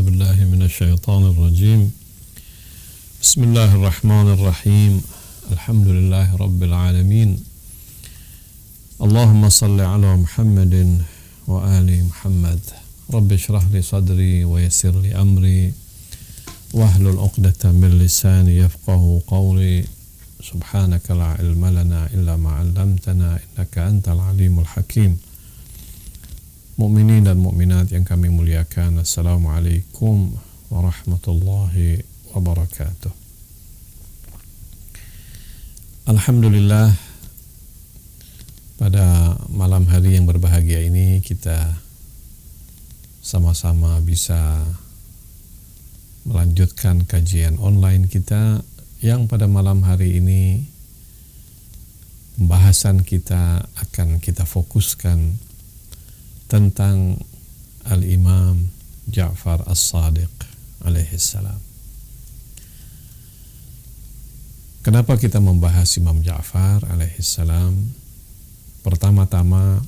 بالله من الشيطان الرجيم. بسم الله الرحمن الرحيم. الحمد لله رب العالمين. اللهم صل على محمد وآل محمد. رب اشرح لي صدري ويسر لي أمري واحلل عقدة من لساني يفقه قولي. سبحانك لا علم لنا إلا ما علمتنا إنك أنت العليم الحكيم. Mukminin dan mukminat yang kami muliakan, Assalamualaikum warahmatullahi wabarakatuh. Alhamdulillah, pada malam hari yang berbahagia ini kita sama-sama bisa melanjutkan kajian online kita yang pada malam hari ini pembahasan kita akan kita fokuskan tentang Al-Imam Ja'far As-Shadiq alaihi salam. Kenapa kita membahas Imam Ja'far alaihi salam? Pertama-tama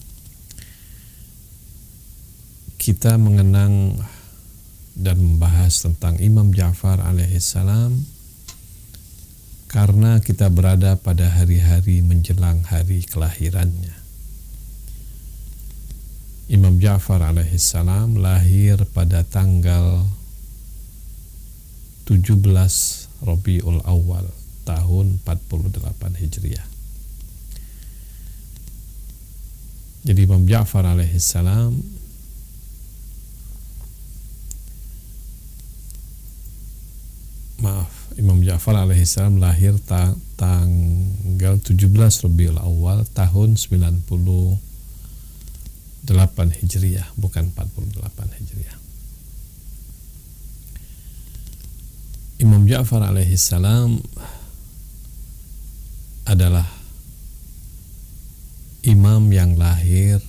kita mengenang dan membahas tentang Imam Ja'far alaihi salam karena kita berada pada hari-hari menjelang hari kelahirannya. Imam Ja'far alaihi salam lahir pada tanggal 17 Rabiul Awal tahun 48 Hijriah. Jadi Imam Ja'far alaihi salam Imam Ja'far alaihi salam lahir tanggal 17 Rabiul Awal tahun 98 Hijriah, bukan 48 Hijriah. Imam Ja'far alaihi salam adalah imam yang lahir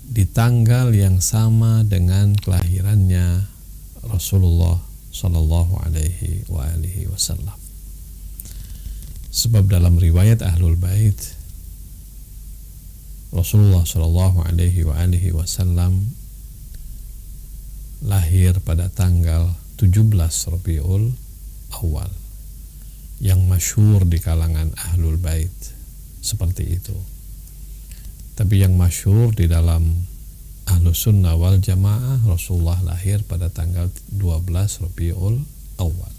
di tanggal yang sama dengan kelahirannya Rasulullah sallallahu alaihi wa alihi wasallam. Sebab dalam riwayat Ahlul Bait Rasulullah sallallahu alaihi wa alihi wasallam lahir pada tanggal 17 Rabiul Awal yang masyhur di kalangan Ahlul Bait seperti itu. Tapi yang masyhur di dalam Ahlus Sunnah wal Jamaah, Rasulullah lahir pada tanggal 12 Rabiul Awal.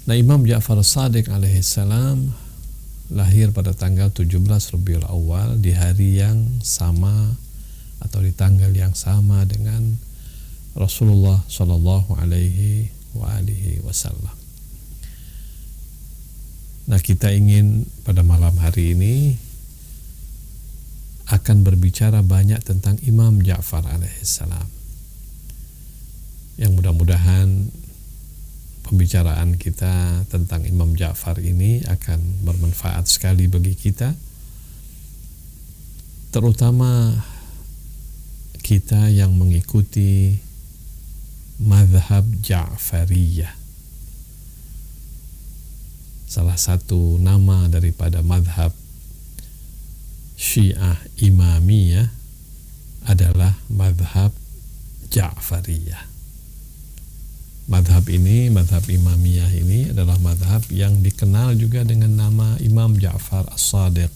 Nah, Imam Ja'far As-Shadiq alaihi salam lahir pada tanggal 17 Rabiul Awal di hari yang sama atau di tanggal yang sama dengan Rasulullah sallallahu alaihi wa alihi wasallam. Nah, kita ingin pada malam hari ini akan berbicara banyak tentang Imam Ja'far alaihissalam, yang mudah-mudahan pembicaraan kita tentang Imam Ja'far ini akan bermanfaat sekali bagi kita, terutama kita yang mengikuti mazhab Ja'fariyah. Salah satu nama daripada mazhab Syiah Imamiyah adalah mazhab Ja'fariyah. Madhab ini, madhab Imamiyah ini adalah madhab yang dikenal juga dengan nama Imam Ja'far As-Shadiq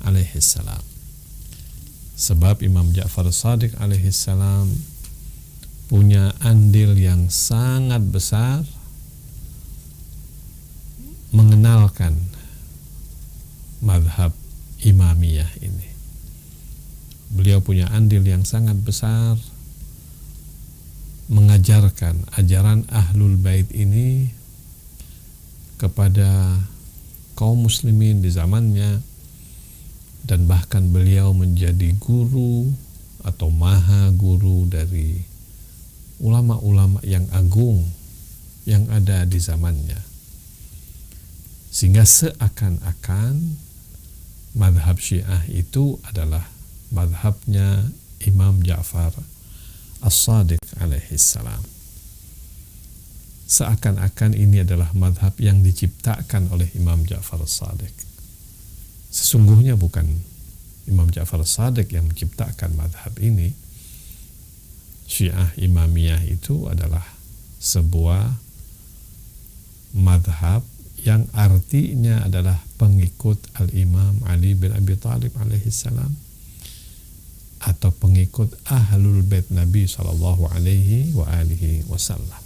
alaihi salam. Sebab Imam Ja'far As-Shadiq alaihi salam punya andil yang sangat besar mengenalkan madhab Imamiyah ini. Beliau punya andil yang sangat besar mengajarkan ajaran Ahlul Bait ini kepada kaum muslimin di zamannya, dan bahkan beliau menjadi guru atau maha guru dari ulama-ulama yang agung yang ada di zamannya, sehingga seakan-akan madhab Syiah itu adalah madhabnya Imam Ja'far As-Shadiq alaihi salam. Seakan-akan ini adalah madhab yang diciptakan oleh Imam Ja'far As-Shadiq. Sesungguhnya bukan Imam Ja'far As-Shadiq yang menciptakan madhab ini. Syiah Imamiyah itu adalah sebuah madhab yang artinya adalah pengikut Al-Imam Ali bin Abi Thalib alaihissalam, atau pengikut Ahlul Bait Nabi sallallahu alaihi wa alihi wasallam.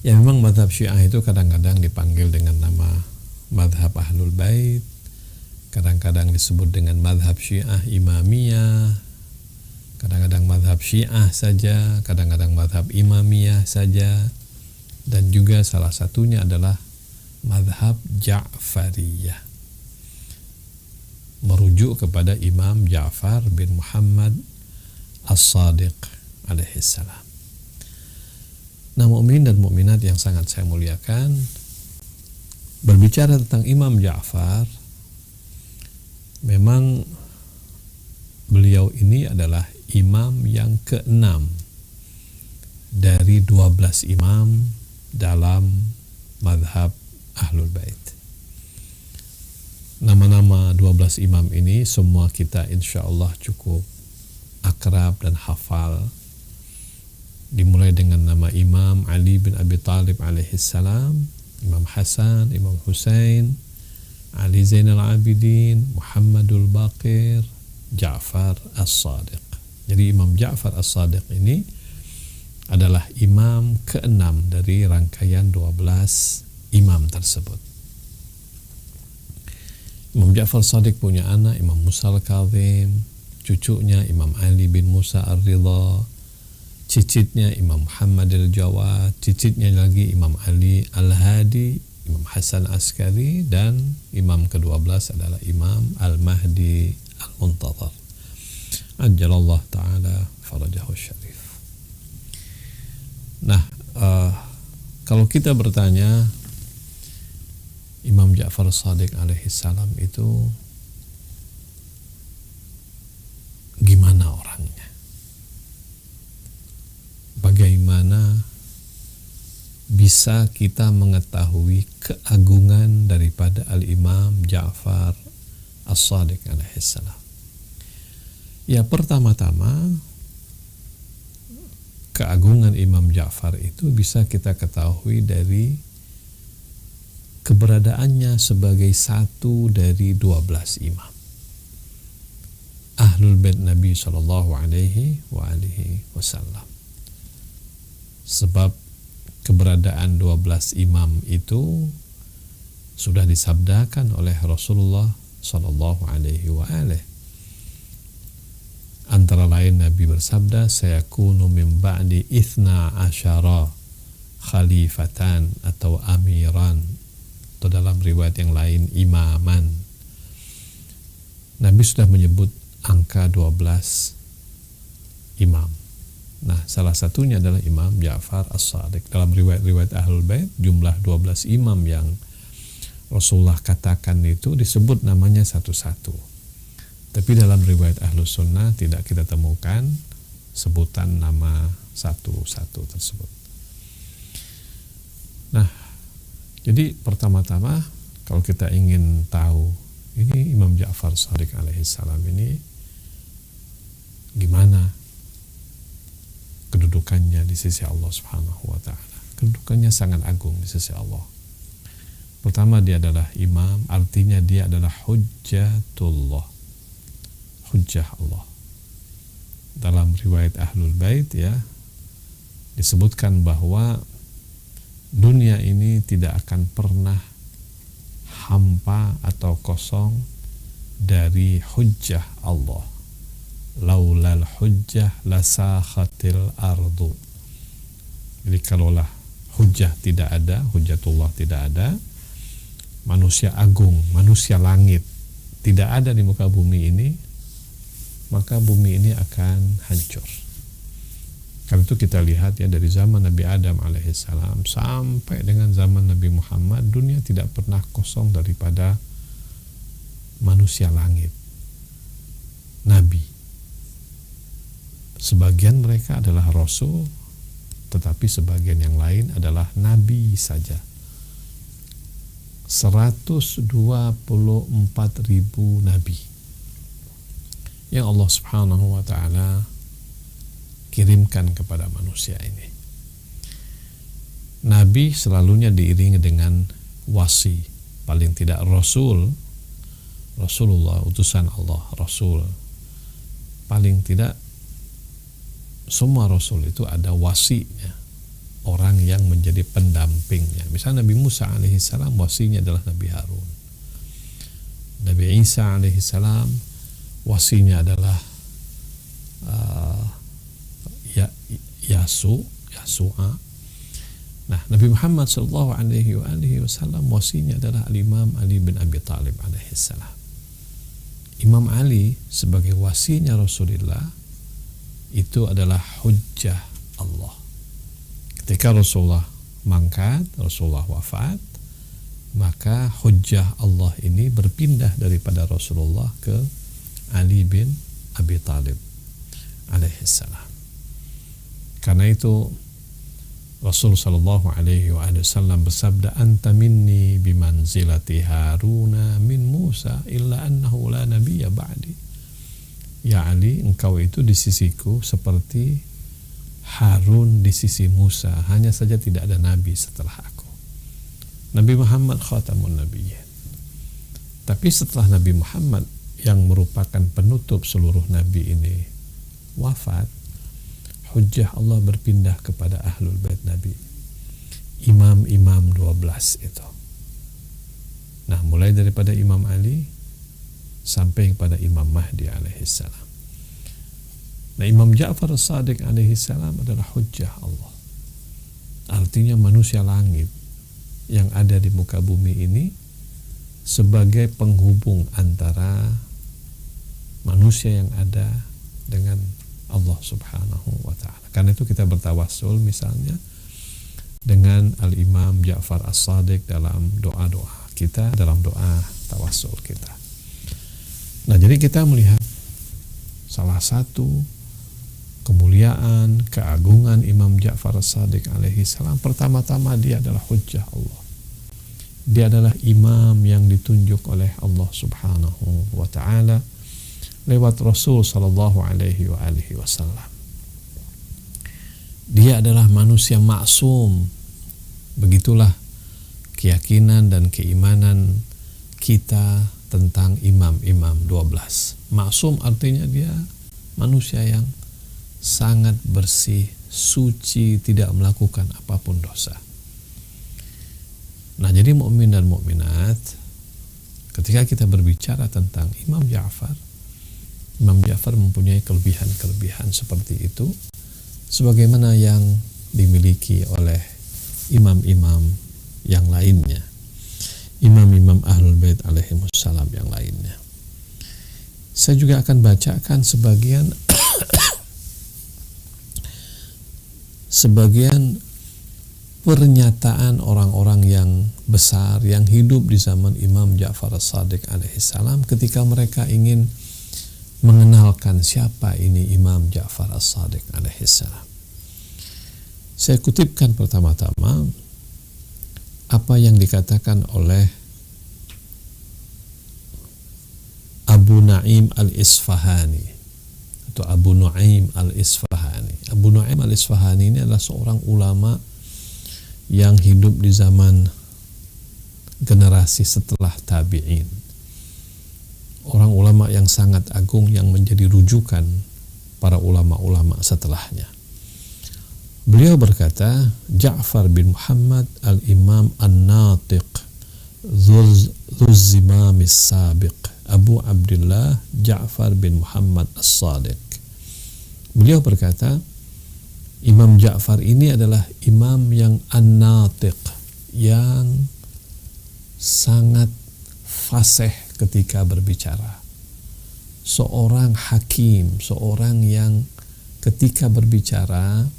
Ya, memang madhab Syiah itu kadang-kadang dipanggil dengan nama madhab Ahlul Bait, kadang-kadang disebut dengan madhab Syiah Imamiyah, kadang-kadang madhab Syiah saja, kadang-kadang madhab Imamiyah saja, dan juga salah satunya adalah madhab Ja'fariyah, merujuk kepada Imam Ja'far bin Muhammad As-Sadiq alaihissalam. Nah, mukminin dan mukminat yang sangat saya muliakan, berbicara tentang Imam Ja'far, memang beliau ini adalah imam yang ke-6 dari 12 imam dalam madhab Ahlul Bait. Nama-nama 12 imam ini semua kita insya Allah cukup akrab dan hafal. Dimulai dengan nama Imam Ali bin Abi Thalib alaihissalam, Imam Hasan, Imam Husain, Ali Zainal Abidin, Muhammadul Baqir, Ja'far As-Sadiq. Jadi Imam Ja'far As-Sadiq ini adalah imam ke-6 dari rangkaian 12 imam tersebut. Imam Ja'far As-Sadiq punya anak Imam Musa Al-Kazim, cucunya Imam Ali bin Musa Ar-Ridha, cicitnya Imam Muhammad Al-Jawad, cicitnya lagi Imam Ali Al-Hadi, Imam Hasan Askari, dan imam ke-12 adalah Imam Al-Mahdi Al-Muntazar Ajjalallah ta'ala farajahu syarif. Nah, kalau kita bertanya Imam Ja'far Shadiq alaihissalam itu gimana orangnya, bagaimana bisa kita mengetahui keagungan daripada Al-Imam Ja'far As-Sadiq alaihissalam? Ya, pertama-tama keagungan Imam Ja'far itu bisa kita ketahui dari keberadaannya sebagai satu dari 12 imam Ahlul Bait Nabi sallallahu alaihi wasallam. Sebab keberadaan 12 imam itu sudah disabdakan oleh Rasulullah sallallahu alaihi wasallam. Antara lain Nabi bersabda, sayakunu min ba'di 12 khalifatan atau amiran, atau dalam riwayat yang lain imaman. Nabi sudah menyebut angka 12 imam. Nah, salah satunya adalah Imam Ja'far As-Sadiq. Dalam riwayat-riwayat Ahlul Bait, jumlah 12 imam yang Rasulullah katakan itu disebut namanya satu-satu. Tapi dalam riwayat Ahlus Sunnah tidak kita temukan sebutan nama satu-satu tersebut. Nah, jadi pertama-tama kalau kita ingin tahu ini Imam Ja'far Shadiq alaihissalam ini gimana kedudukannya di sisi Allah Subhanahu wa taala. Kedudukannya sangat agung di sisi Allah. Pertama, dia adalah imam, artinya dia adalah hujjatullah. Hujjah Allah. Dalam riwayat Ahlul Bait ya disebutkan bahwa dunia ini tidak akan pernah hampa atau kosong dari hujjah Allah. Laulal hujjah lasakhatil ardu. Jadi kalaulah hujjah tidak ada, hujjatullah tidak ada, manusia agung, manusia langit tidak ada di muka bumi ini, maka bumi ini akan hancur. Karena itu kita lihat ya, dari zaman Nabi Adam alaihissalam sampai dengan zaman Nabi Muhammad, dunia tidak pernah kosong daripada manusia langit, nabi. Sebagian mereka adalah rasul, tetapi sebagian yang lain adalah nabi saja. 124.000 nabi yang Allah Subhanahu wa ta'ala kirimkan kepada manusia ini. Nabi selalunya diiringi dengan wasi, paling tidak Rasulullah, utusan Allah, Rasul. Paling tidak semua Rasul itu ada wasinya, orang yang menjadi pendampingnya. Misalnya Nabi Musa alaihissalam, wasinya adalah Nabi Harun. Nabi Isa alaihissalam, wasinya adalah Yasu'a. Nah, Nabi Muhammad sallallahu alaihi wasallam wasinya adalah Al-Imam Ali bin Abi Thalib alaihissalam. Imam Ali sebagai wasinya Rasulullah itu adalah hujjah Allah. Ketika Rasulullah mangkat, Rasulullah wafat, maka hujjah Allah ini berpindah daripada Rasulullah ke Ali bin Abi Thalib alaihissalam. Karena itu Rasul sallallahu alaihi wasallam bersabda, anta minni bimanzilati Haruna min Musa illa annahu la nabiyya ba'di. Ya Ali, engkau itu di sisiku seperti Harun di sisi Musa, hanya saja tidak ada nabi setelah aku. Nabi Muhammad khatamun nabiyyin. Tapi setelah Nabi Muhammad yang merupakan penutup seluruh nabi ini wafat, hujjah Allah berpindah kepada ahlul bait Nabi, imam-imam 12 itu. Nah, mulai daripada Imam Ali sampai kepada Imam Mahdi alaihissalam. Nah, Imam Ja'far as-Sadiq alaihissalam adalah hujjah Allah. Artinya manusia langit yang ada di muka bumi ini sebagai penghubung antara manusia yang ada dengan Allah subhanahu wa ta'ala. Karena itu kita bertawassul misalnya dengan Al-Imam Ja'far as-Sadiq dalam doa-doa kita, dalam doa tawassul kita. Nah, jadi kita melihat salah satu kemuliaan, keagungan Imam Ja'far as-Sadiq alaihi salam, pertama-tama dia adalah hujjah Allah. Dia adalah imam yang ditunjuk oleh Allah subhanahu wa ta'ala lewat Rasul sallallahu alaihi wasallam. Dia adalah manusia maksum. Begitulah keyakinan dan keimanan kita tentang imam-imam 12. Maksum artinya dia manusia yang sangat bersih, suci, tidak melakukan apapun dosa. Nah, jadi mukmin dan mukminat, ketika kita berbicara tentang Imam Ja'far mempunyai kelebihan-kelebihan seperti itu, sebagaimana yang dimiliki oleh imam-imam yang lainnya, imam-imam Ahlul Bait alaihimussalam yang lainnya. Saya juga akan bacakan sebagian pernyataan orang-orang yang besar yang hidup di zaman Imam Ja'far as-Sadiq alaihissalam ketika mereka ingin mengenalkan siapa ini Imam Ja'far as-Sadiq alaihissalam. Saya kutipkan pertama-tama apa yang dikatakan oleh Abu Naim al-Isfahani atau Abu Nuaim al-Isfahani. Abu Nuaim al-Isfahani ini adalah seorang ulama yang hidup di zaman generasi setelah tabi'in. Orang ulama yang sangat agung yang menjadi rujukan para ulama-ulama setelahnya. Beliau berkata, Ja'far bin Muhammad al-Imam an-Natiq Dzul-Zimam as-Sabiq, Abu Abdullah Ja'far bin Muhammad as-Sadiq. Beliau berkata, Imam Ja'far ini adalah imam yang an-Natiq, yang sangat fasih ketika berbicara, seorang hakim, seorang yang ketika berbicara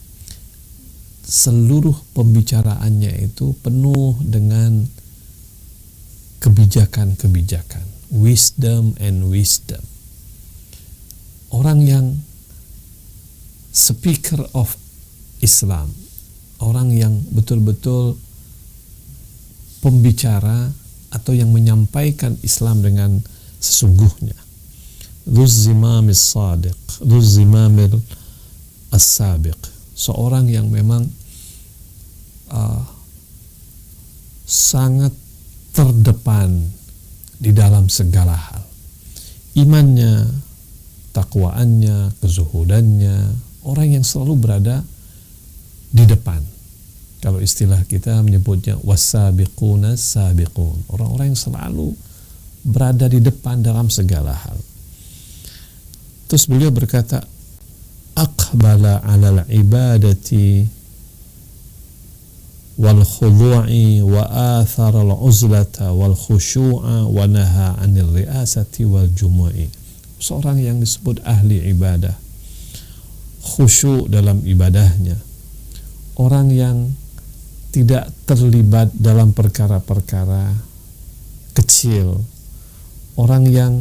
seluruh pembicaraannya itu penuh dengan kebijakan-kebijakan, wisdom. Orang yang speaker of Islam, orang yang betul-betul pembicara atau yang menyampaikan Islam dengan sesungguhnya. Dzul-Zimam as-Sadiq, Dzul-Zimam as-sabiq, seorang yang memang sangat terdepan di dalam segala hal. Imannya, takwaannya, kezuhudannya, orang yang selalu berada di depan. Kalau istilah kita menyebutnya was-sabiquna sabiqun, orang-orang yang selalu berada di depan dalam segala hal. Terus beliau berkata, aqbala 'alal ibadati wal khudu'i wa athara al uzlata wal khusyu'a wa naha 'anil ri'asati wal jumu'i. Seorang yang disebut ahli ibadah, khusyuk dalam ibadahnya, orang yang tidak terlibat dalam perkara-perkara kecil, orang yang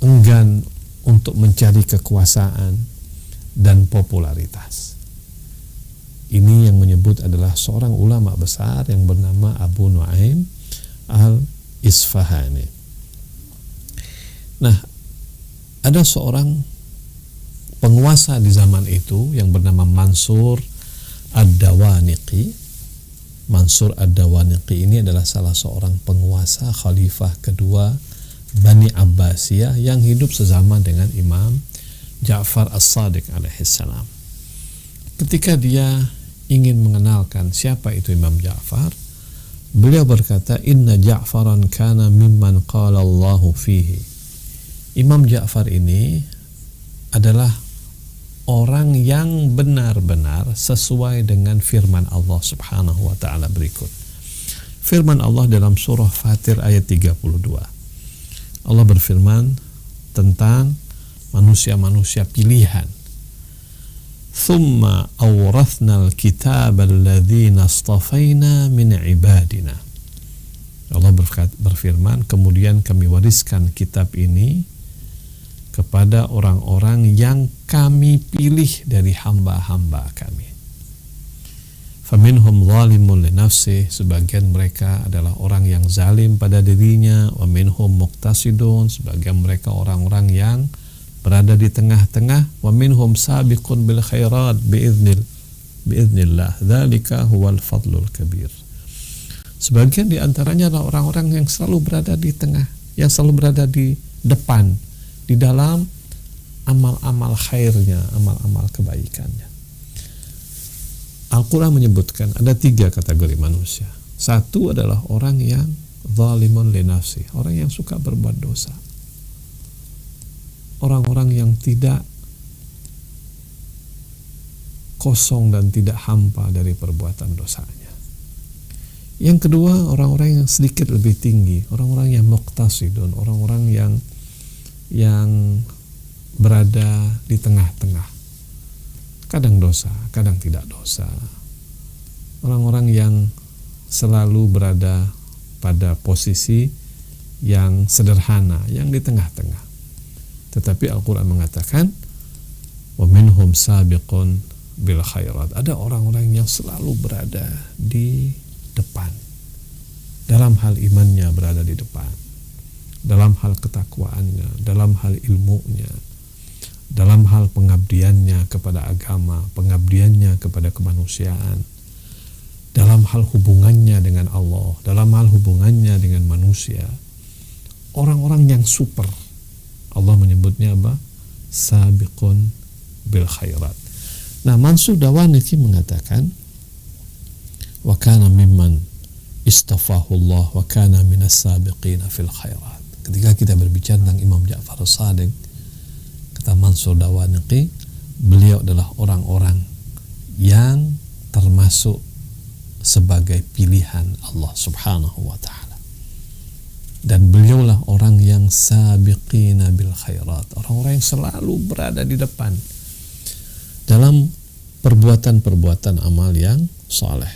enggan untuk mencari kekuasaan dan popularitas. Ini yang menyebut adalah seorang ulama besar yang bernama Abu Nu'aim al-Isfahani. Nah, ada seorang penguasa di zaman itu yang bernama Mansur ad-Dawaniqi. Mansur ad-Dawaniqi ini adalah salah seorang penguasa khalifah kedua Bani Abbasiyah yang hidup sezaman dengan Imam Ja'far as-Sadiq alaihissalam. Ketika dia ingin mengenalkan siapa itu Imam Ja'far, beliau berkata, inna Ja'faran kana mimman qala Allahu fihi. Imam Ja'far ini adalah orang yang benar-benar sesuai dengan firman Allah subhanahu wa ta'ala berikut. Firman Allah dalam surah Fatir ayat 32. Allah berfirman tentang manusia-manusia pilihan. Thumma awrathnal kitab alladhina astafayna min ibadina. Allah berfirman, kemudian kami wariskan kitab ini kepada orang-orang yang kami pilih dari hamba-hamba kami. Faminhum zalimun li nafsih, sebagian mereka adalah orang yang zalim pada dirinya, wa minhum muqtasidun, sebagian mereka orang-orang yang berada di tengah-tengah, wa minhum sabiqun bil khairat biiznillah, dzalika huwal fadlul kabir. Sebagian di antaranya adalah orang-orang yang selalu berada di tengah, yang selalu berada di depan di dalam amal-amal khairnya, amal-amal kebaikannya. Al-Quran menyebutkan ada 3 kategori manusia. Satu adalah orang yang zalimun li nafsi, orang yang suka berbuat dosa, orang-orang yang tidak kosong dan tidak hampa dari perbuatan dosanya. Yang kedua, orang-orang yang sedikit lebih tinggi, orang-orang yang muqtasidun, orang-orang yang berada di tengah-tengah, kadang dosa, kadang tidak dosa. Orang-orang yang selalu berada pada posisi yang sederhana, yang di tengah-tengah. Tetapi Al-Quran mengatakan, wa minhum sabiqun bil khairat. Ada orang-orang yang selalu berada di depan. Dalam hal imannya berada di depan. Dalam hal ketakwaannya, dalam hal ilmunya, dalam hal pengabdiannya kepada agama, pengabdiannya kepada kemanusiaan, dalam hal hubungannya dengan Allah, dalam hal hubungannya dengan manusia. Orang-orang yang super, Allah menyebutnya apa? Sabiqun bil khairat. Nah, Mansur Dawaniqi mengatakan, wa kana mimman istafahu Allah wa kana minas sabiqina fil khairat. Ketika kita berbicara tentang Imam Ja'far as-Sadiq, kata Mansur Dawaniqi, beliau adalah orang-orang yang termasuk sebagai pilihan Allah subhanahu wa ta'ala. Dan beliaulah orang yang sabiqina bil khairat, orang-orang yang selalu berada di depan dalam perbuatan-perbuatan amal yang saleh.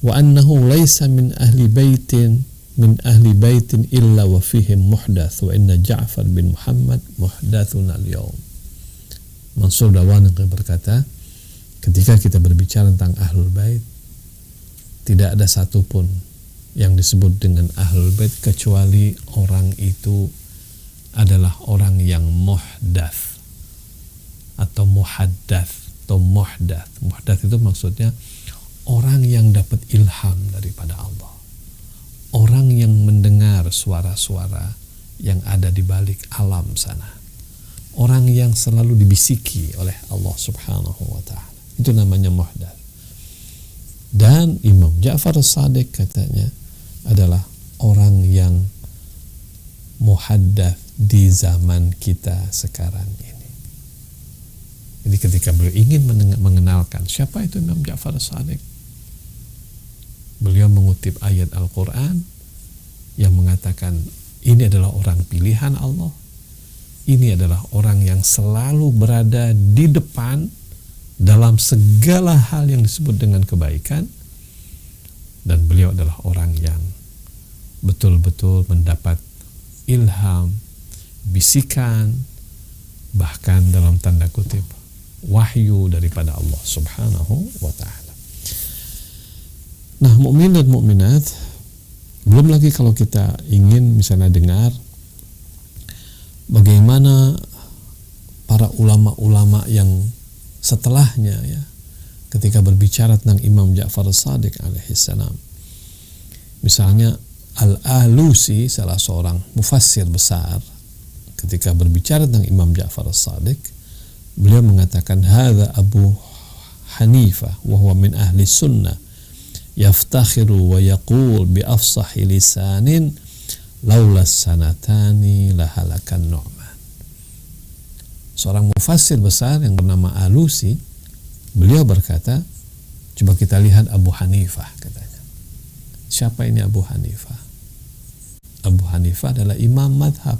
Wa annahu laisa min ahli baitin illa wa fihim muhdath, wa inna Ja'far bin Muhammad muhdathun al-yawm. Mansur Dawaniqi berkata, ketika kita berbicara tentang ahlul bait, tidak ada satupun yang disebut dengan ahlul bait kecuali orang itu adalah orang yang muhdath atau muhaddath, atau muhdath. Muhdath itu maksudnya orang yang dapat ilham daripada Allah, orang yang mendengar suara-suara yang ada di balik alam sana, orang yang selalu dibisiki oleh Allah Subhanahu wa ta'ala. Itu namanya muhdath. Dan Imam Ja'far As-Shadiq katanya adalah orang yang muhaddath di zaman kita sekarang ini. Jadi ketika beliau ingin mengenalkan siapa itu Imam Ja'far As-Shadiq, beliau mengutip ayat Al-Quran yang mengatakan ini adalah orang pilihan Allah, ini adalah orang yang selalu berada di depan dalam segala hal yang disebut dengan kebaikan, dan beliau adalah orang yang betul-betul mendapat ilham, bisikan, bahkan dalam tanda kutip wahyu daripada Allah Subhanahu wa ta'ala. Nah, mukmin dan mukminat, belum lagi kalau kita ingin misalnya dengar bagaimana para ulama-ulama yang setelahnya ya, ketika berbicara tentang Imam Ja'far As-Shadiq alaihissalam. Misalnya Al-Alusi, salah seorang mufassir besar, ketika berbicara tentang Imam Ja'far As-Shadiq, beliau mengatakan hadza Abu Hanifah wa huwa min ahli sunnah yaftakhiru wa yaqul bi afsahi lisanin laula sanatani lahalakan Nu'man. Seorang mufassir besar yang bernama Alusi, beliau berkata, coba kita lihat Abu Hanifah katanya. Siapa ini Abu Hanifah? Abu Hanifah adalah imam madhab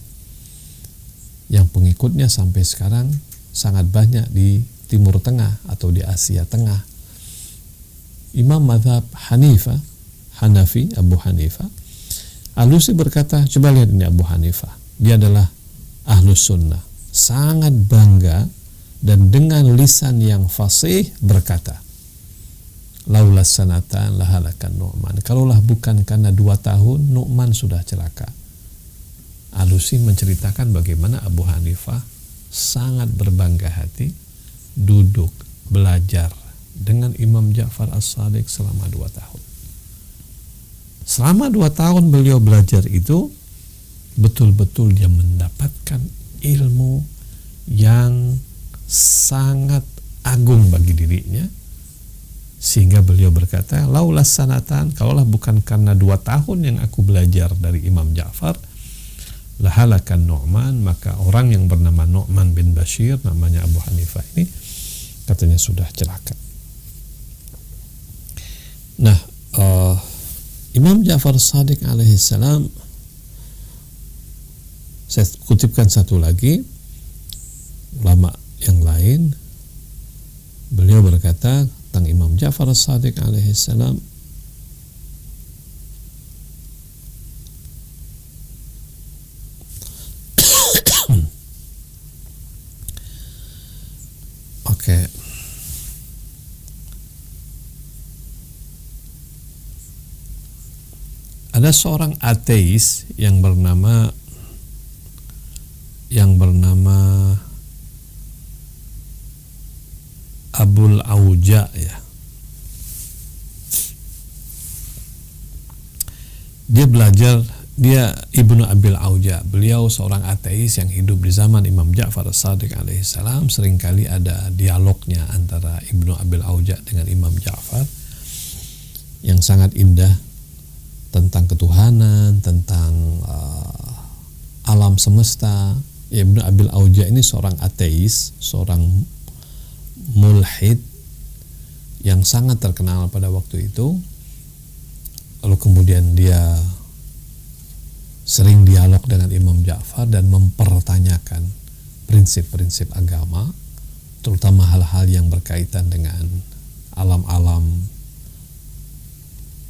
yang pengikutnya sampai sekarang sangat banyak di Timur Tengah atau di Asia Tengah. Imam madhab Hanifah, Hanafi, Abu Hanifah. Alusi berkata, coba lihat ini Abu Hanifah. Dia adalah ahlus sunnah, sangat bangga dan dengan lisan yang fasih berkata, laulas sanatan lahalakan Nu'man. Kalaulah bukan karena 2 tahun, Nu'man sudah celaka. Alusi menceritakan bagaimana Abu Hanifah sangat berbangga hati duduk belajar dengan Imam Ja'far As-Shadiq selama 2 tahun. Selama 2 tahun beliau belajar itu, betul-betul dia mendapatkan ilmu yang sangat agung bagi dirinya, sehingga beliau berkata, laulas sanatan, kalaulah bukan karena 2 tahun yang aku belajar dari Imam Ja'far, lahalakan Nu'man, maka orang yang bernama Nu'man bin Bashir, namanya Abu Hanifah ini, katanya sudah celaka. Nah, Imam Ja'far Shadiq alaihissalam, saya kutipkan satu lagi ulama yang lain, beliau berkata tentang Imam Ja'far Shadiq alaihissalam, ada seorang ateis yang bernama Abul Auja ya. Dia Ibnu Abil Auja. Beliau seorang ateis yang hidup di zaman Imam Ja'far As-Shadiq alaihissalam. Seringkali ada dialognya antara Ibnu Abil Auja dengan Imam Ja'far yang sangat indah, tentang ketuhanan, tentang alam semesta. Ibnu Abil Auja ini seorang ateis, seorang mulhid yang sangat terkenal pada waktu itu. Lalu kemudian dia sering dialog dengan Imam Ja'far dan mempertanyakan prinsip-prinsip agama, terutama hal-hal yang berkaitan dengan alam-alam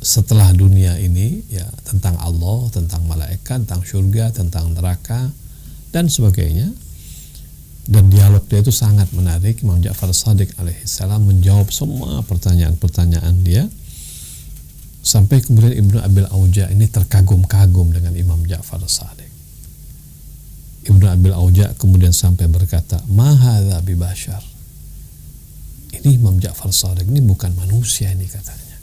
setelah dunia ini, ya, tentang Allah, tentang malaikat, tentang surga, tentang neraka dan sebagainya. Dan dialog dia itu sangat menarik. Imam Ja'far Shadiq alaihissalam menjawab semua pertanyaan-pertanyaan dia, sampai kemudian Ibnu Abil Auja ini terkagum-kagum dengan Imam Ja'far Shadiq. Ibnu Abil Auja kemudian sampai berkata, ma hadza bi bashar, ini Imam Ja'far Shadiq ini bukan manusia ini katanya.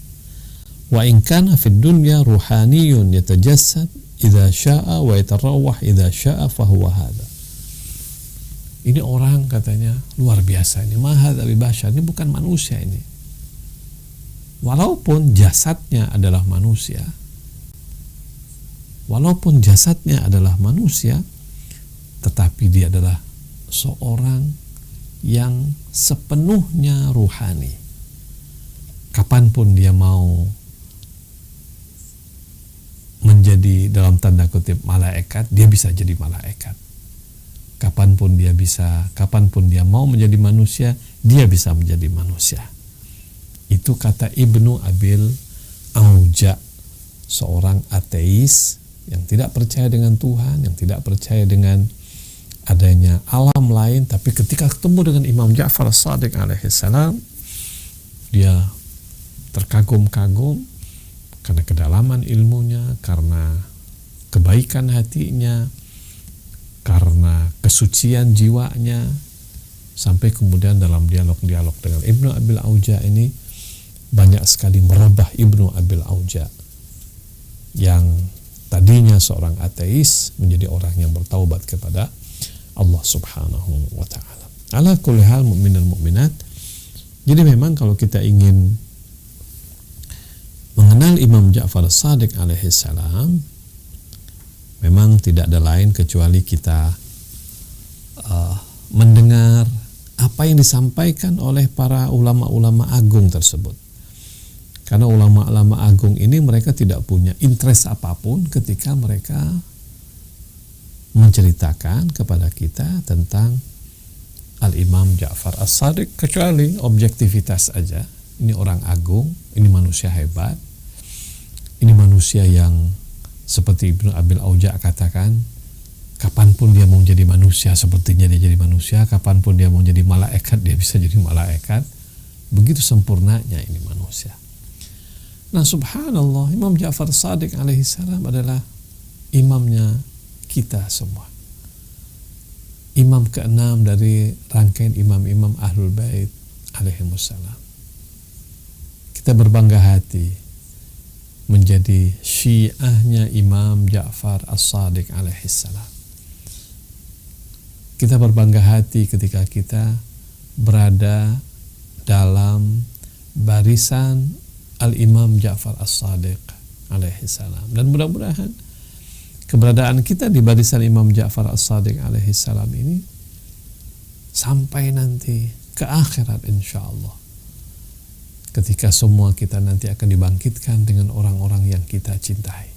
Wa in kana fid dunya ruhaniyun yatajassad idza syaa wa yatarawwah idza syaa fa huwa hadza. Ini orang katanya luar biasa ini, ma hadza bi bashar, ini bukan manusia ini. Walaupun jasadnya adalah manusia, tetapi dia adalah seorang yang sepenuhnya ruhani. Kapanpun dia mau menjadi dalam tanda kutip malaikat, dia bisa jadi malaikat. Kapanpun dia mau menjadi manusia, dia bisa menjadi manusia. Itu kata Ibnu Abil Auja, seorang ateis yang tidak percaya dengan Tuhan, yang tidak percaya dengan adanya alam lain, tapi ketika ketemu dengan Imam Ja'far Shadiq alaihissalam, dia terkagum-kagum karena kedalaman ilmunya, karena kebaikan hatinya, karena kesucian jiwanya, sampai kemudian dalam dialog-dialog dengan Ibnu Abil Auja ini banyak sekali merubah Ibnu Abil Auja yang tadinya seorang ateis menjadi orang yang bertaubat kepada Allah Subhanahu wa ta'ala. Ala kulli hal, mukmin dan mukminat, jadi memang kalau kita ingin mengenal Imam Ja'far Shadiq alaihissalam, memang tidak ada lain kecuali kita mendengar apa yang disampaikan oleh para ulama-ulama agung tersebut. Karena ulama-ulama agung ini mereka tidak punya interest apapun ketika mereka menceritakan kepada kita tentang Al-Imam Ja'far As-Shadiq, kecuali objektivitas aja. Ini orang agung, ini manusia hebat, ini manusia yang seperti Ibnu Abil Auja katakan, kapanpun dia mau jadi manusia, sepertinya dia jadi manusia. Kapanpun dia mau jadi malaikat, dia bisa jadi malaikat. Begitu sempurnanya ini manusia. Nah, subhanallah, Imam Ja'far Shadiq alaihissalam adalah imamnya kita semua. Imam ke-6 dari rangkaian imam-imam Ahlul Bait alaihimussalam. Kita berbangga hati menjadi syiahnya Imam Ja'far As-Shadiq alaihissalam. Kita berbangga hati ketika kita berada dalam barisan Al-Imam Ja'far As-Shadiq alaihissalam. Dan mudah-mudahan keberadaan kita di barisan Imam Ja'far As-Shadiq alaihissalam ini sampai nanti ke akhirat insyaallah. Ketika semua kita nanti akan dibangkitkan dengan orang-orang yang kita cintai.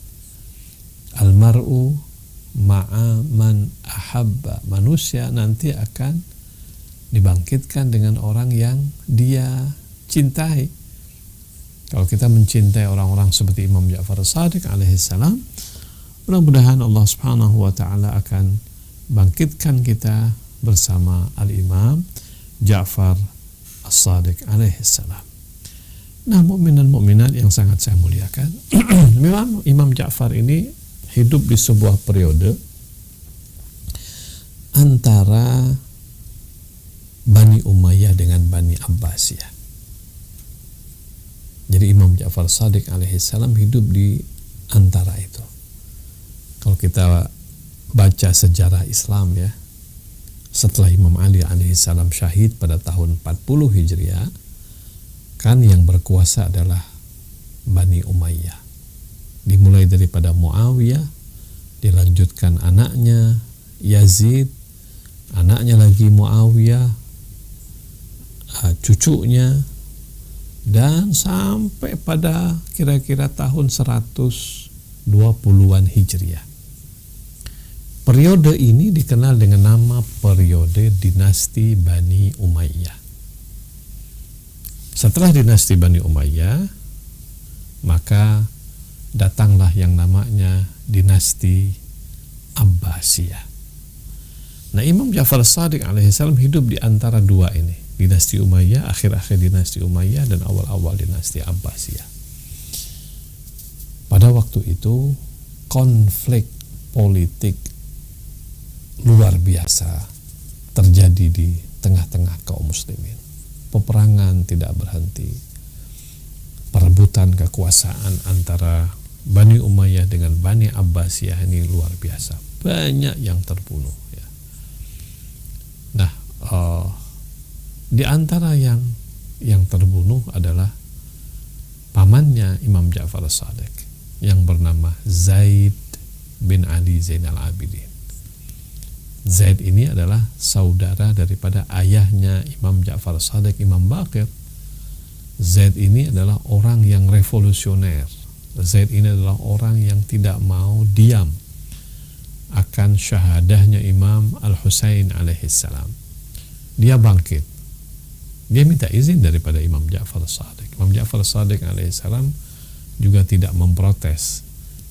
Almar'u ma'a man ahabba. Manusia nanti akan dibangkitkan dengan orang yang dia cintai. Kalau kita mencintai orang-orang seperti Imam Ja'far As-Shadiq alaihissalam, mudah-mudahan Allah Subhanahu wa ta'ala akan bangkitkan kita bersama Al-Imam Ja'far As-Shadiq alaihissalam. Nah, mukmin dan mukminat yang sangat saya muliakan, memang Imam Ja'far ini hidup di sebuah periode antara Bani Umayyah dengan Bani Abbasiyah. Jadi Imam Ja'far Shadiq alaihissalam hidup di antara itu. Kalau kita baca sejarah Islam ya, setelah Imam Ali alaihissalam syahid pada tahun 40 Hijriah, kan yang berkuasa adalah Bani Umayyah. Dimulai daripada Muawiyah, dilanjutkan anaknya Yazid, anaknya lagi Muawiyah, cucunya, dan sampai pada kira-kira tahun 120-an Hijriah. Periode ini dikenal dengan nama periode dinasti Bani Umayyah. Setelah dinasti Bani Umayyah, maka datanglah yang namanya dinasti Abbasiyah. Nah, Imam Ja'far Shadiq alaihissalam hidup di antara dua ini, dinasti Umayyah, akhir-akhir dinasti Umayyah dan awal-awal dinasti Abbasiyah. Pada waktu itu konflik politik luar biasa terjadi di tengah-tengah kaum muslimin. peperangan tidak berhenti, perebutan kekuasaan antara Bani Umayyah dengan Bani Abbasiyah ini luar biasa, banyak yang terbunuh ya. Nah, di antara yang terbunuh adalah pamannya Imam Ja'far As-Shadiq yang bernama Zaid bin Ali Zainal Abidin. Zaid ini adalah saudara daripada ayahnya Imam Ja'far As-Shadiq, Imam Baqir. Zaid ini adalah orang yang revolusioner. Zaid ini adalah orang yang tidak mau diam akan syahadahnya Imam Al-Husain alaihissalam. Dia bangkit. Dia minta izin daripada Imam Ja'far As-Shadiq. Imam Ja'far As-Shadiq alaihissalam juga tidak memprotes.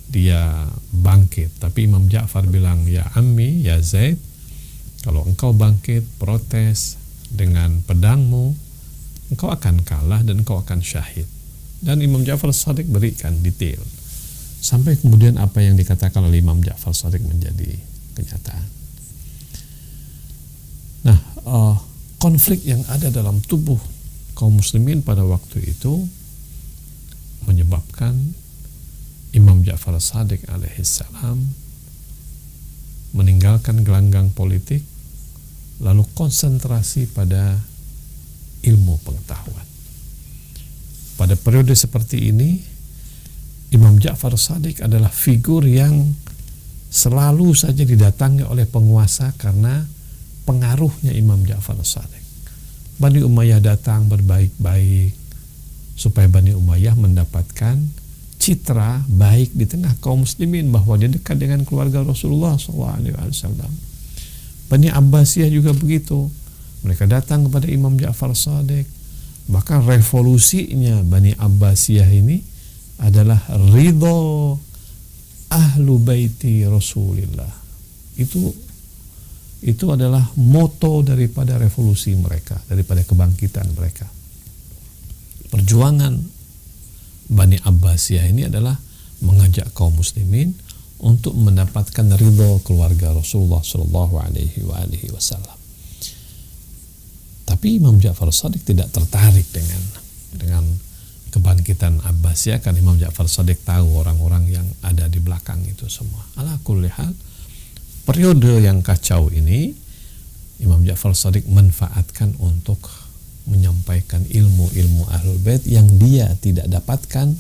Dia bangkit. Tapi Imam Ja'far bilang, ya Ammi, ya Zaid, kalau engkau bangkit, protes dengan pedangmu, engkau akan kalah dan engkau akan syahid. Dan Imam Ja'far As-Shadiq berikan detail. Sampai kemudian apa yang dikatakan oleh Imam Ja'far As-Shadiq menjadi kenyataan. Nah, konflik yang ada dalam tubuh kaum muslimin pada waktu itu menyebabkan Imam Ja'far As-Shadiq alaihissalam meninggalkan gelanggang politik, lalu konsentrasi pada ilmu pengetahuan. Pada periode seperti ini, Imam Ja'far As-Shadiq adalah figur yang selalu saja didatangi oleh penguasa karena pengaruhnya Imam Ja'far As-Shadiq. Bani Umayyah datang berbaik-baik supaya Bani Umayyah mendapatkan citra baik di tengah kaum muslimin bahwa dia dekat dengan keluarga Rasulullah SAW. Bani Abbasiyah juga begitu. Mereka datang kepada Imam Ja'far As-Shadiq. Bahkan revolusinya Bani Abbasiyah ini adalah ridho ahlu baiti Rasulillah. Itu adalah moto daripada revolusi mereka, daripada kebangkitan mereka. Perjuangan Bani Abbasiyah ini adalah mengajak kaum muslimin untuk mendapatkan ridho keluarga Rasulullah Shallallahu Alaihi Wasallam. Tapi Imam Ja'far As-Shadiq tidak tertarik dengan kebangkitan Abbasiyah, karena Imam Ja'far As-Shadiq tahu orang-orang yang ada di belakang itu semua. Ala kulli hal, periode yang kacau ini Imam Ja'far As-Shadiq manfaatkan untuk menyampaikan ilmu-ilmu Ahlul Bait yang dia tidak dapatkan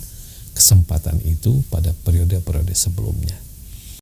kesempatan itu pada periode-periode sebelumnya.